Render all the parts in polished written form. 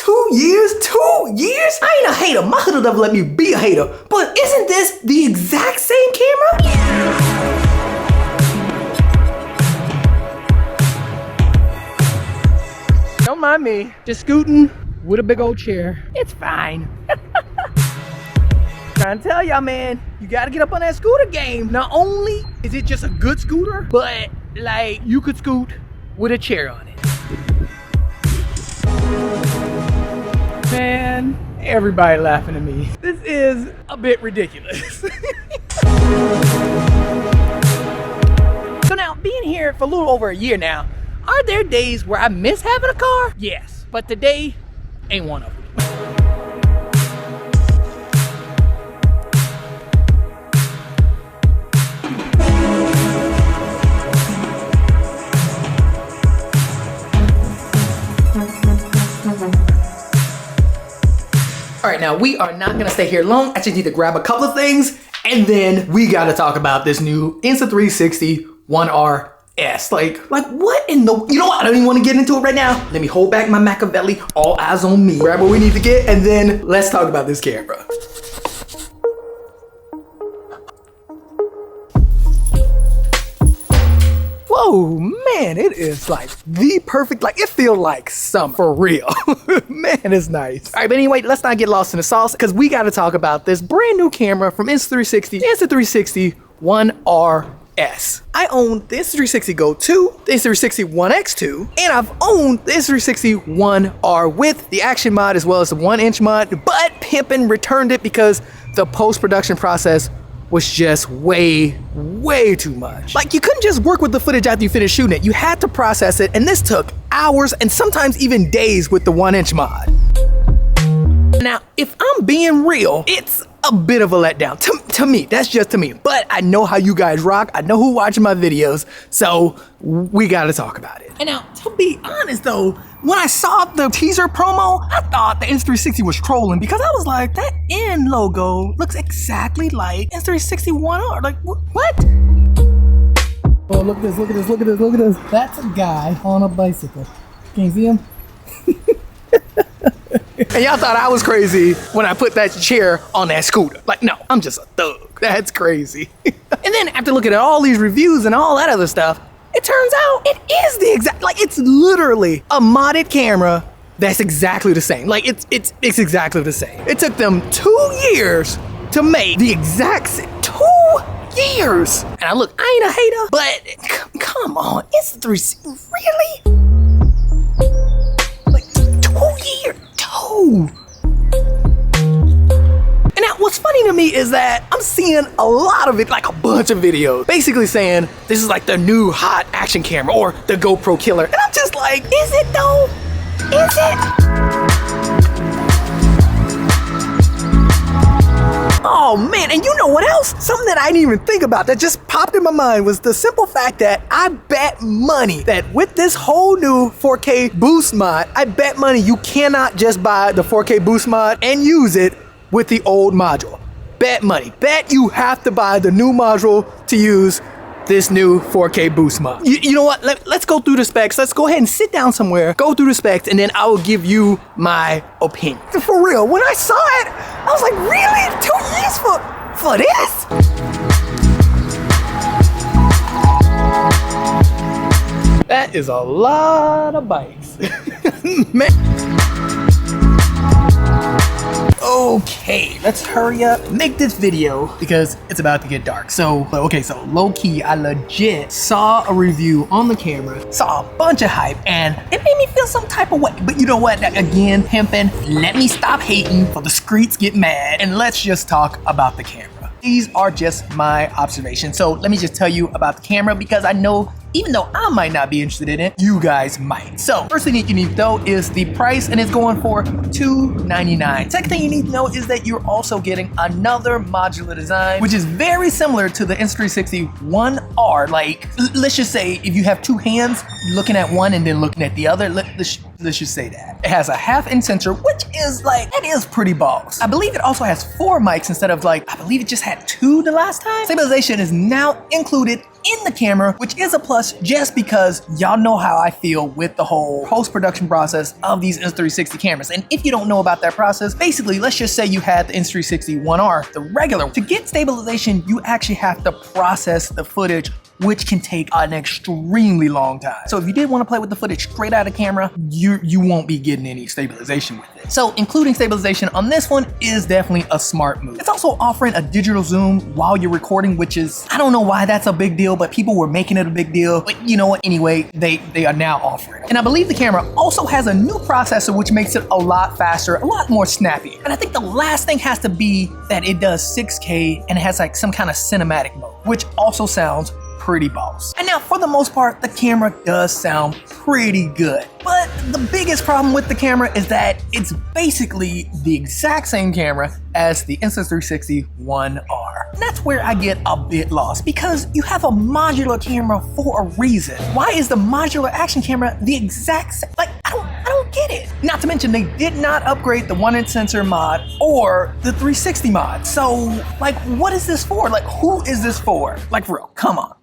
2 years? 2 years? I ain't a hater. My hood will never let me be a hater. But isn't this the exact same camera? Don't mind me, just scooting with a big old chair. It's fine. Trying to tell y'all, man, you gotta get up on that scooter game. Not only is it just a good scooter, but like you could scoot with a chair on it. Man, everybody laughing at me. This is a bit ridiculous. So now, being here for a little over a year now, are there days where I miss having a car? Yes, but today ain't one of them. All right, now we are not gonna stay here long. I just need to grab a couple of things and then we gotta talk about this new Insta360 One Rs. Like what in the, you know what? I don't even want to get into it right now. Let me hold back my Machiavelli, all eyes on me. Grab what we need to get and then let's talk about this camera. Whoa, man, it is like the perfect, like it feels like summer for real. Man, it's nice. All right, but anyway, let's not get lost in the sauce because we got to talk about this brand new camera from Insta360, Insta360 One Rs. I own the Insta360 Go 2, the Insta360 One X2, and I've owned the Insta360 One R with the Action mod as well as the 1-inch mod, but Pimpin' returned it because the post-production process was just way too much. Like you couldn't just work with the footage after you finished shooting it. You had to process it, and this took hours and sometimes even days with the 1-inch mod. Now, if I'm being real, it's a bit of a letdown to me. That's just to me. But I know how you guys rock. I know who's watching my videos, so we gotta talk about it. And now, to be honest though, when I saw the teaser promo, I thought the Insta360 was trolling because I was like, that N logo looks exactly like Insta360 One R. Like, what? Oh, look at this, look at this, look at this, look at this. That's a guy on a bicycle. Can you see him? And y'all thought I was crazy when I put that chair on that scooter. Like, no, I'm just a thug. That's crazy. And then after looking at all these reviews and all that other stuff, it turns out it is the exact, like it's literally a modded camera that's exactly the same. Like it's exactly the same. It took them 2 years to make the exact same, 2 years. And I look, I ain't a hater, but come on, it's 3, really? Like 2 years, 2. And now what's funny to me is that I'm seeing a lot of it, like a bunch of videos, basically saying this is like the new hot action camera or the GoPro killer. And I'm just like, is it though? Is it? Oh man, and you know what else? Something that I didn't even think about that just popped in my mind was the simple fact that I bet money that with this whole new 4K boost mod, I bet money you cannot just buy the 4K boost mod and use it with the old module. Bet money. Bet you have to buy the new module to use this new 4K boost mod. You know what? Let's go through the specs. Let's go ahead and sit down somewhere, go through the specs, and then I will give you my opinion. For real, when I saw it, I was like, really? 2 years for this? That is a lot of bikes. Man. Okay, let's hurry up, make this video because it's about to get dark. So, okay, so low key, I legit saw a review on the camera, saw a bunch of hype, and it made me feel some type of way. But you know what, again, pimping, let me stop hating for the streets get mad and let's just talk about the camera. These are just my observations. So let me just tell you about the camera because I know even though I might not be interested in it, you guys might. So first thing you need to know is the price, and it's going for $299. Second thing you need to know is that you're also getting another modular design, which is very similar to the Insta360 One R. Like, let's just say if you have two hands, looking at one and then looking at the other, let's just say that. It has a 1/2-inch sensor, which is like, that is pretty balls. I believe it also has 4 mics instead of like, I believe it just had 2 the last time. Stabilization is now included in the camera, which is a plus just because y'all know how I feel with the whole post-production process of these Insta360 cameras. And if you don't know about that process, basically, let's just say you had the Insta360 One R, the regular. To get stabilization, you actually have to process the footage, which can take an extremely long time. So if you did want to play with the footage straight out of camera, you won't be getting any stabilization with it. So including stabilization on this one is definitely a smart move. It's also offering a digital zoom while you're recording, which is, I don't know why that's a big deal, but people were making it a big deal. But you know what, anyway, they are now offering it. And I believe the camera also has a new processor, which makes it a lot faster, a lot more snappy. And I think the last thing has to be that it does 6K and it has like some kind of cinematic mode, which also sounds pretty boss. And now for the most part, the camera does sound pretty good. But the biggest problem with the camera is that it's basically the exact same camera as the Insta360 One R. And that's where I get a bit lost because you have a modular camera for a reason. Why is the modular action camera the exact same? Like, I don't get it. Not to mention they did not upgrade the 1-inch sensor mod or the 360 mod. So like, what is this for? Like, who is this for? Like, for real, come on.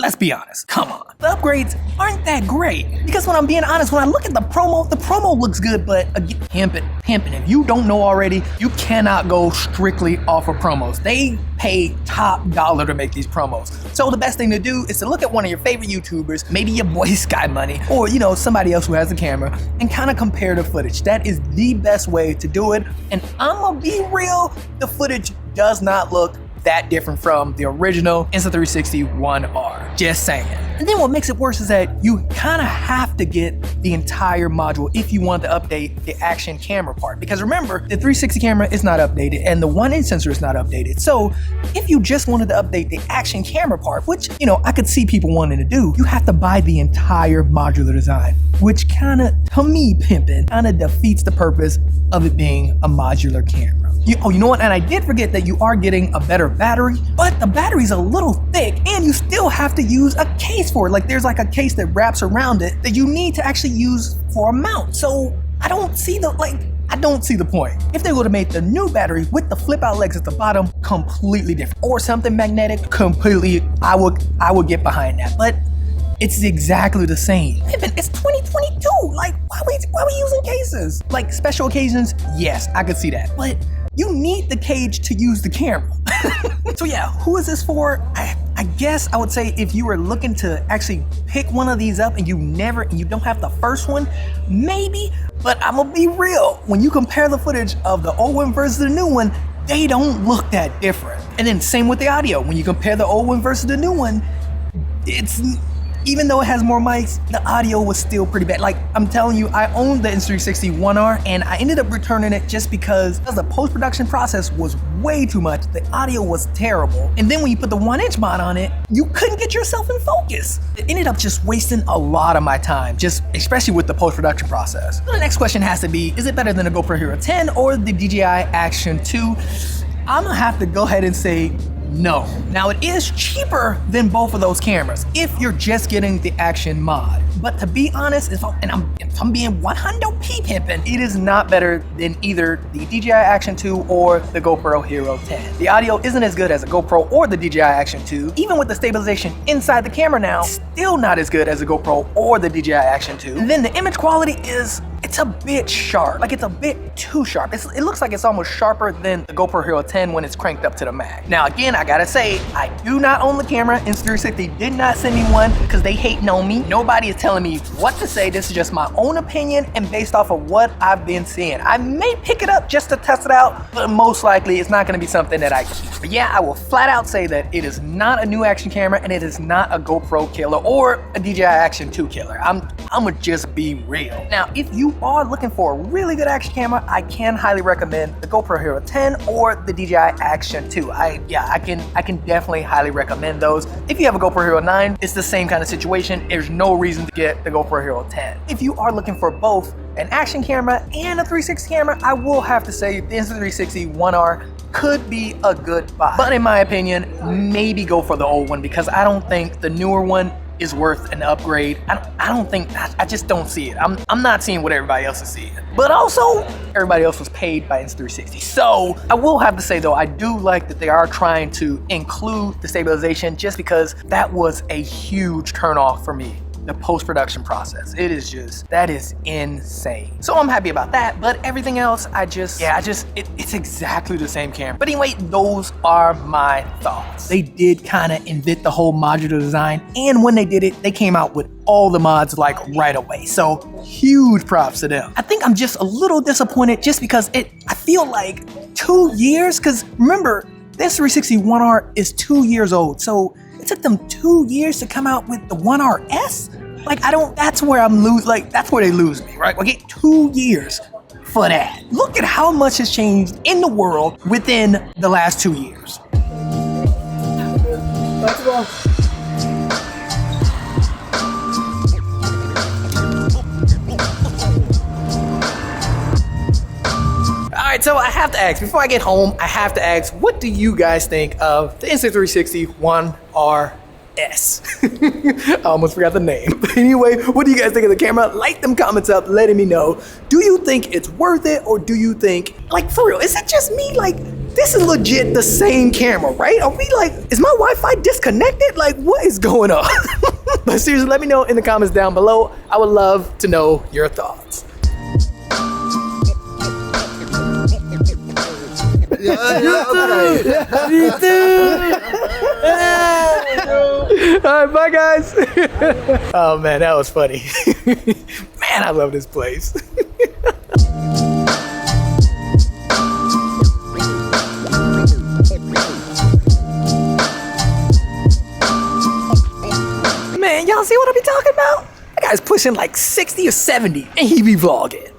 Let's be honest, come on. The upgrades aren't that great because when I'm being honest, when I look at the promo looks good, but again, Pimp, if you don't know already, you cannot go strictly off of promos. They pay top dollar to make these promos. So the best thing to do is to look at one of your favorite YouTubers, maybe your boy Sky Money, or you know, somebody else who has a camera, and kind of compare the footage. That is the best way to do it. And I'm gonna be real, the footage does not look that different from the original Insta360 One R. Just saying. And then what makes it worse is that you kind of have to get the entire module if you want to update the action camera part. Because remember, the 360 camera is not updated and the 1-inch sensor is not updated. So if you just wanted to update the action camera part, which, you know, I could see people wanting to do, you have to buy the entire modular design, which kind of, to me, pimping, kind of defeats the purpose of it being a modular camera. You know what? And I did forget that you are getting a better battery, but the battery's a little thick and you still have to use a case for it. Like there's like a case that wraps around it that you need to actually use for a mount. So I don't see the point. If they would have made the new battery with the flip out legs at the bottom completely different or something magnetic completely, I would get behind that. But it's exactly the same. It's 2022. Like, why are we using cases? Like special occasions, yes, I could see that. But you need the cage to use the camera. So yeah, who is this for? I guess I would say if you were looking to actually pick one of these up and you don't have the first one, maybe, but I'm gonna be real. When you compare the footage of the old one versus the new one, they don't look that different. And then same with the audio. When you compare the old one versus the new one, even though it has more mics, the audio was still pretty bad. Like, I'm telling you, I owned the Insta360 One R and I ended up returning it just because the post-production process was way too much. The audio was terrible. And then when you put the 1-inch mod on it, you couldn't get yourself in focus. It ended up just wasting a lot of my time, especially with the post-production process. So the next question has to be, is it better than the GoPro Hero 10 or the DJI Action 2? I'm gonna have to go ahead and say no. Now it is cheaper than both of those cameras if you're just getting the action mod. But to be honest, if I'm being 100p pimping, it is not better than either the DJI Action 2 or the GoPro Hero 10. The audio isn't as good as a GoPro or the DJI Action 2. Even with the stabilization inside the camera now, still not as good as a GoPro or the DJI Action 2. And then the image quality it's a bit sharp. Like, it's a bit too sharp. It looks like it's almost sharper than the GoPro Hero 10 when it's cranked up to the max. Now, again, I gotta say, I do not own the camera. Insta360 did not send me one because they hating on me. Nobody is telling me what to say. This is just my own opinion and based off of what I've been seeing. I may pick it up just to test it out, but most likely it's not gonna be something that I keep. But yeah, I will flat out say that it is not a new action camera and it is not a GoPro killer or a DJI Action 2 killer. I'm gonna just be real. Now, if you are looking for a really good action camera, I can highly recommend the GoPro Hero 10 or the DJI Action 2. I can definitely highly recommend those. If you have a GoPro Hero 9, it's the same kind of situation. There's no reason to get the GoPro Hero 10. If you are looking for both an action camera and a 360 camera, I will have to say the Insta360 One R could be a good buy. But in my opinion, maybe go for the old one because I don't think the newer one is worth an upgrade. I don't think, I just don't see it. I'm not seeing what everybody else is seeing. But also, everybody else was paid by Insta360. So I will have to say though, I do like that they are trying to include the stabilization, just because that was a huge turnoff for me. The post-production process, that is insane. So I'm happy about that, but everything else, it's exactly the same camera. But anyway, those are my thoughts. They did kind of invent the whole modular design, and when they did it, they came out with all the mods like right away. So huge props to them. I think I'm just a little disappointed just because I feel like 2 years, because remember, the Insta360 One R is 2 years old. So it took them 2 years to come out with the One RS? Like, that's where that's where they lose me, right? I get 2 years for that. Look at how much has changed in the world within the last 2 years. Alright, so I have to ask, before I get home, I have to ask, what do you guys think of the Insta360 One RS? I almost forgot the name. But anyway, what do you guys think of the camera? Like them comments up, letting me know. Do you think it's worth it, or do you think, like, for real, is it just me? Like, this is legit the same camera, right? Are we like, is my Wi-Fi disconnected? Like, what is going on? But seriously, let me know in the comments down below. I would love to know your thoughts. Alright, bye guys. Oh man, that was funny. Man, I love this place. Man, y'all see what I be talking about? That guy's pushing like 60 or 70 and he be vlogging.